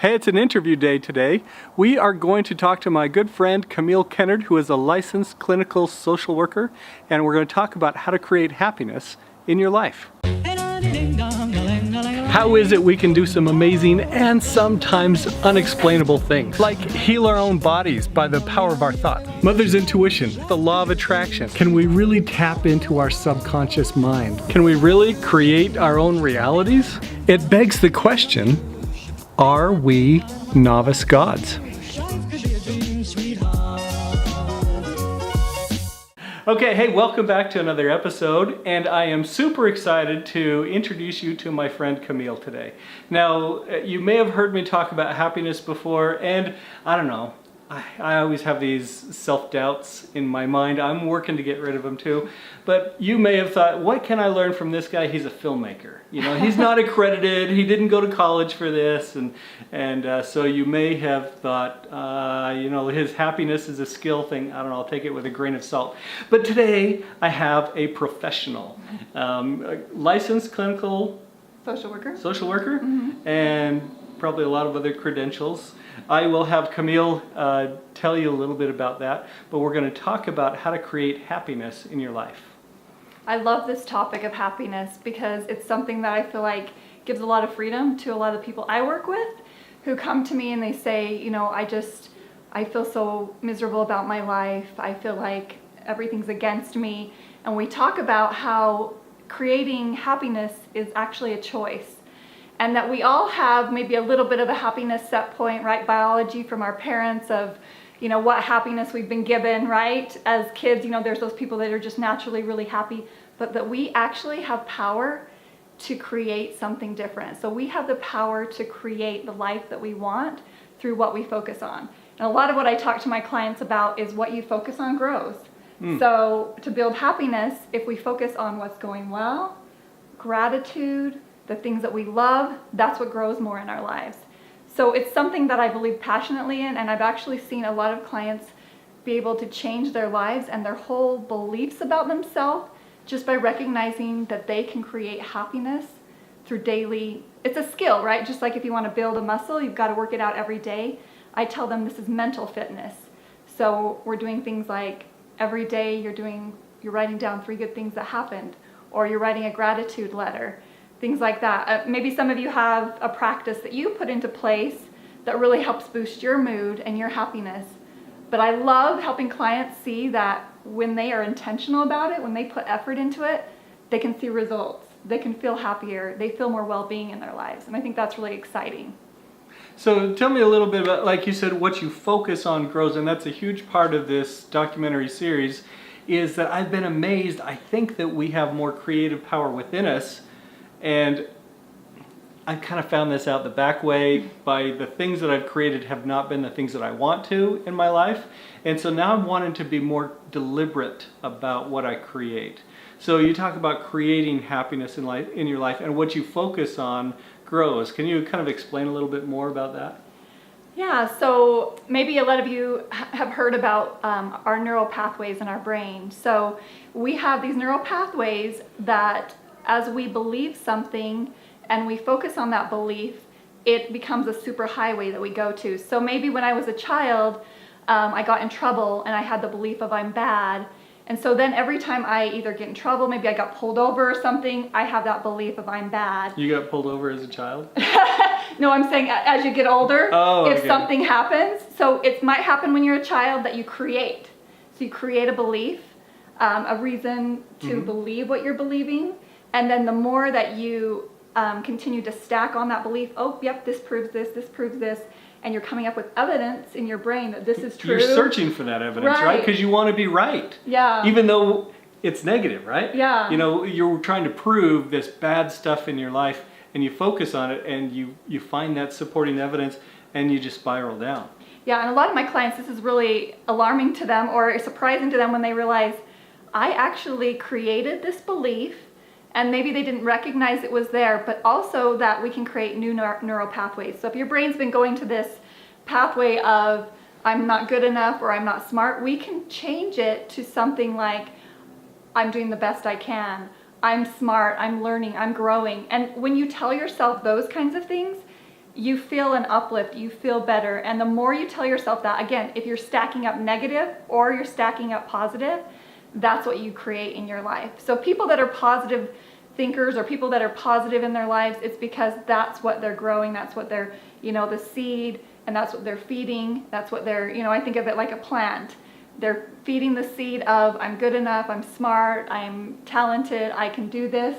Hey, it's an interview day today. We are going to talk to my good friend Camille Kennard, who is a licensed clinical social worker, and we're going to talk about how to create happiness in your life. How is it we can do some amazing and sometimes unexplainable things, like heal our own bodies by the power of our thoughts? Mother's intuition, the law of attraction. Can we really tap into our subconscious mind? Can we really create our own realities? It begs the question, are we novice gods? Okay, hey, welcome back to another episode, and I am super excited to introduce you to my friend Camille today. Now, you may have heard me talk about happiness before, and I don't know, I always have these self-doubts in my mind. I'm working to get rid of them too. But you may have thought, what can I learn from this guy? He's a filmmaker. You know, he's not accredited. He didn't go to college for this. And so you may have thought, you know, his happiness is a skill thing. I don't know, I'll take it with a grain of salt. But today I have a professional, a licensed clinical social worker, and probably a lot of other credentials. I will have Camille tell you a little bit about that, but we're going to talk about how to create happiness in your life. I love this topic of happiness because it's something that I feel like gives a lot of freedom to a lot of the people I work with who come to me and they say, you know, I feel so miserable about my life. I feel like everything's against me. And we talk about how creating happiness is actually a choice. And that we all have maybe a little bit of a happiness set point, right? Biology from our parents of, you know, what happiness we've been given, right? As kids, you know, there's those people that are just naturally really happy, but that we actually have power to create something different. So we have the power to create the life that we want through what we focus on. And a lot of what I talk to my clients about is what you focus on grows. So to build happiness, if we focus on what's going well, gratitude, the things that we love, that's what grows more in our lives. So it's something that I believe passionately in, and I've actually seen a lot of clients be able to change their lives and their whole beliefs about themselves just by recognizing that they can create happiness through daily, it's a skill, right? Just like if you want to build a muscle, you've got to work it out every day. I tell them this is mental fitness. So we're doing things like every day you're writing down 3 good things that happened, or you're writing a gratitude letter. Things like that. Maybe some of you have a practice that you put into place that really helps boost your mood and your happiness. But I love helping clients see that when they are intentional about it, when they put effort into it, they can see results. They can feel happier. They feel more well-being in their lives. And I think that's really exciting. So tell me a little bit about, like you said, what you focus on grows, and that's a huge part of this documentary series, is that I've been amazed. I think that we have more creative power within us. And I've kind of found this out the back way by the things that I've created have not been the things that I want to in my life. And so now I'm wanting to be more deliberate about what I create. So you talk about creating happiness in your life, and what you focus on grows. Can you kind of explain a little bit more about that? Yeah, so maybe a lot of you have heard about our neural pathways in our brain. So we have these neural pathways that as we believe something and we focus on that belief, it becomes a super highway that we go to. So maybe when I was a child, I got in trouble and I had the belief of I'm bad. And so then every time I either get in trouble, maybe I got pulled over or something, I have that belief of I'm bad. You got pulled over as a child? No, I'm saying as you get older, if something happens. So it might happen when you're a child that you create. So you create a belief, a reason to believe what you're believing. And then the more that you continue to stack on that belief, oh, yep, this proves this, and you're coming up with evidence in your brain that this is true. You're searching for that evidence, right? Because you want to be right. Yeah. Even though it's negative, right? Yeah. You know, you're trying to prove this bad stuff in your life, and you focus on it, and you find that supporting evidence, and you just spiral down. Yeah, and a lot of my clients, this is really alarming to them or surprising to them when they realize, I actually created this belief, and maybe they didn't recognize it was there, but also that we can create new neural pathways. So if your brain's been going to this pathway of I'm not good enough or I'm not smart, we can change it to something like I'm doing the best I can, I'm smart, I'm learning, I'm growing. And when you tell yourself those kinds of things, you feel an uplift, you feel better. And the more you tell yourself that, again, if you're stacking up negative or you're stacking up positive, that's what you create in your life. So people that are positive thinkers or people that are positive in their lives, it's because that's what they're growing, that's what they're, the seed, and that's what they're feeding. That's what they're, I think of it like a plant. They're feeding the seed of, I'm good enough, I'm smart, I'm talented, I can do this.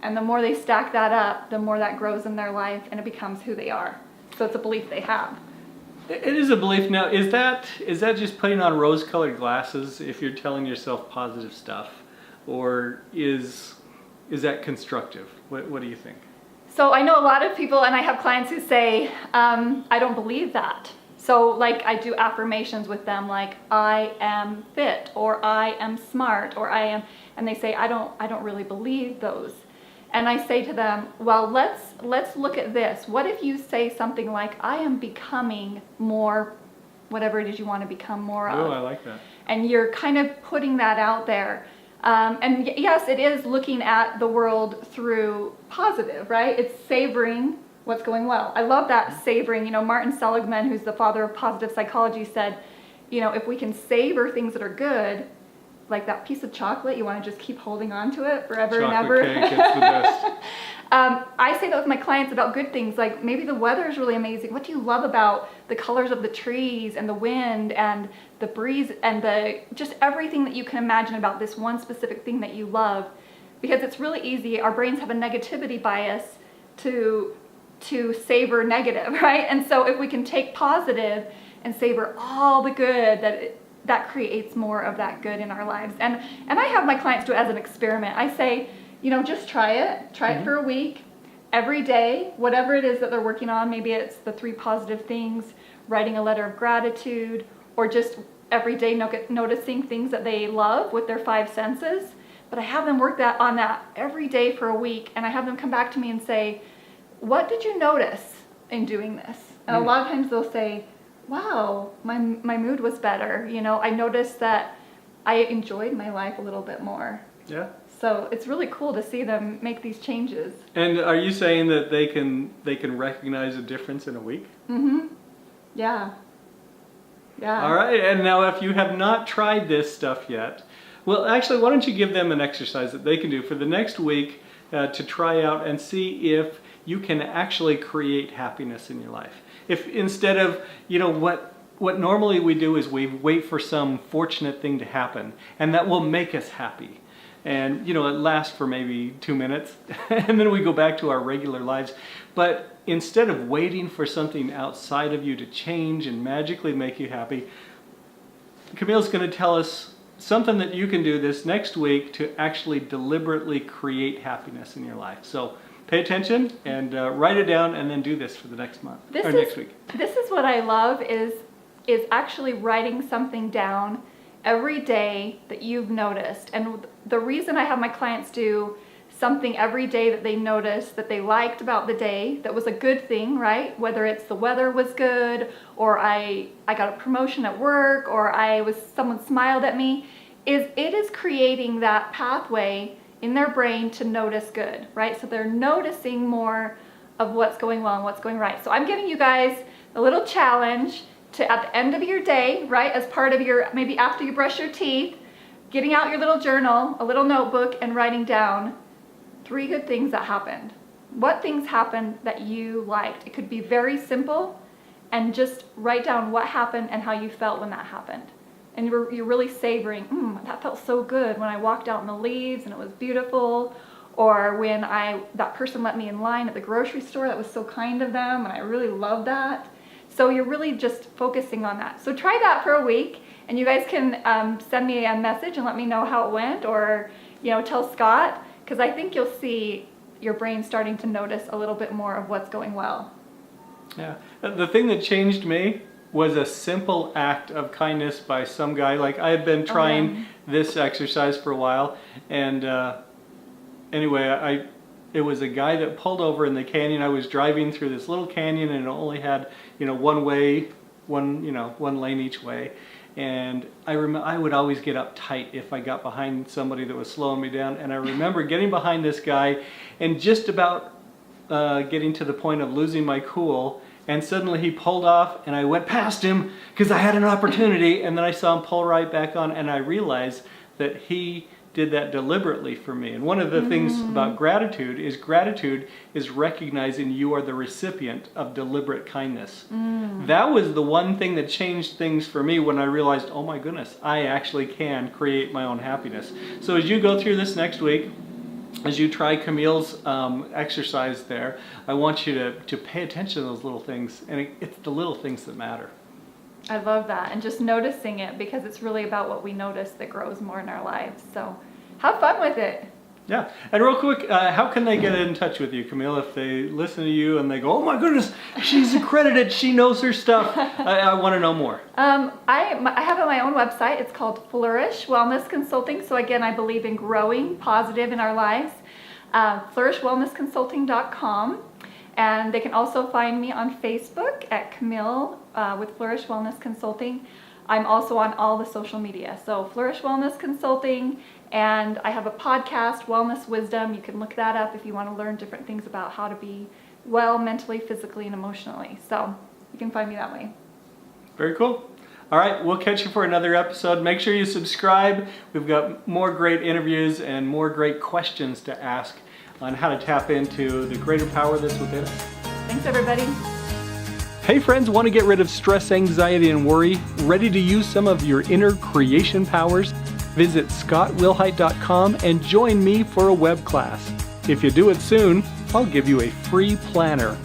And the more they stack that up, the more that grows in their life and it becomes who they are. So it's a belief they have. It is a belief. Now, is that just putting on rose-colored glasses if you're telling yourself positive stuff? Or is that constructive? What do you think? So I know a lot of people, and I have clients who say, I don't believe that. So like I do affirmations with them, like I am fit, or I am smart, or I am, and they say, I don't really believe those. And I say to them, well, let's look at this. What if you say something like, I am becoming more, whatever it is you want to become more of. Oh, I like that. And you're kind of putting that out there. And yes, it is looking at the world through positive, right? It's savoring what's going well. I love that savoring. Martin Seligman, who's the father of positive psychology, said, if we can savor things that are good, like that piece of chocolate, you want to just keep holding on to it forever and ever. Chocolate cake, it's the best. I say that with my clients about good things, like maybe the weather is really amazing. What do you love about the colors of the trees and the wind and the breeze and just everything that you can imagine about this one specific thing that you love? Because it's really easy. Our brains have a negativity bias to savor negative, right? And so if we can take positive and savor all the good, that creates more of that good in our lives. And I have my clients do it as an experiment. I say, just try it for a week, every day, whatever it is that they're working on. Maybe it's the 3 positive things, writing a letter of gratitude, or just every day noticing things that they love with their 5 senses. But I have them work on that every day for a week, and I have them come back to me and say, what did you notice in doing this? And a lot of times they'll say, wow, my mood was better. I noticed that I enjoyed my life a little bit more. Yeah. So it's really cool to see them make these changes. And are you saying that they can recognize a difference in a week? Mm-hmm. Yeah. Yeah. All right. And now if you have not tried this stuff yet, well, actually, why don't you give them an exercise that they can do for the next week to try out and see if you can actually create happiness in your life. If instead of, what normally we do is we wait for some fortunate thing to happen, and that will make us happy. And, it lasts for maybe 2 minutes, and then we go back to our regular lives. But instead of waiting for something outside of you to change and magically make you happy, Camille's going to tell us something that you can do this next week to actually deliberately create happiness in your life. So pay attention and write it down, and then do this for the next month next week. This is what I love is actually writing something down every day that you've noticed. And the reason I have my clients do something every day that they noticed that they liked about the day, that was a good thing, right? Whether it's the weather was good, or I got a promotion at work, or someone smiled at me, it is creating that pathway in their brain to notice good, right? So they're noticing more of what's going well and what's going right. So I'm giving you guys a little challenge to, at the end of your day, right, as part of maybe after you brush your teeth, getting out your little journal, a little notebook, and writing down 3 good things that happened. What things happened that you liked? It could be very simple, and just write down what happened and how you felt when that happened. And you're really savoring, that felt so good when I walked out in the leaves and it was beautiful, or when that person let me in line at the grocery store, that was so kind of them and I really loved that. So you're really just focusing on that. So try that for a week, and you guys can send me a message and let me know how it went, or tell Scott, because I think you'll see your brain starting to notice a little bit more of what's going well. Yeah. The thing that changed me was a simple act of kindness by some guy. Like, I had been trying this exercise for a while, and anyway, it was a guy that pulled over in the canyon. I was driving through this little canyon, and it only had, one lane each way. And I would always get uptight if I got behind somebody that was slowing me down. And I remember getting behind this guy, and just about getting to the point of losing my cool, and suddenly he pulled off and I went past him because I had an opportunity, and then I saw him pull right back on, and I realized that he did that deliberately for me. And one of the things about gratitude is recognizing you are the recipient of deliberate kindness. That was the one thing that changed things for me when I realized, oh my goodness, I actually can create my own happiness. So as you go through this next week, as you try Camille's exercise there, I want you to pay attention to those little things, and it's the little things that matter. I love that, and just noticing it, because it's really about what we notice that grows more in our lives. So have fun with it. Yeah, and real quick, how can they get in touch with you, Camille, if they listen to you and they go, oh my goodness, she's accredited, she knows her stuff, I want to know more. I have on my own website. It's called Flourish Wellness Consulting. So again, I believe in growing positive in our lives. flourishwellnessconsulting.com. And they can also find me on Facebook at Camille with Flourish Wellness Consulting. I'm also on all the social media. So Flourish Wellness Consulting, and I have a podcast, Wellness Wisdom. You can look that up if you want to learn different things about how to be well mentally, physically, and emotionally. So you can find me that way. Very cool. All right, we'll catch you for another episode. Make sure you subscribe. We've got more great interviews and more great questions to ask on how to tap into the greater power that's within us. Thanks, everybody. Hey friends, want to get rid of stress, anxiety, and worry? Ready to use some of your inner creation powers? Visit scottwilhite.com and join me for a web class. If you do it soon, I'll give you a free planner.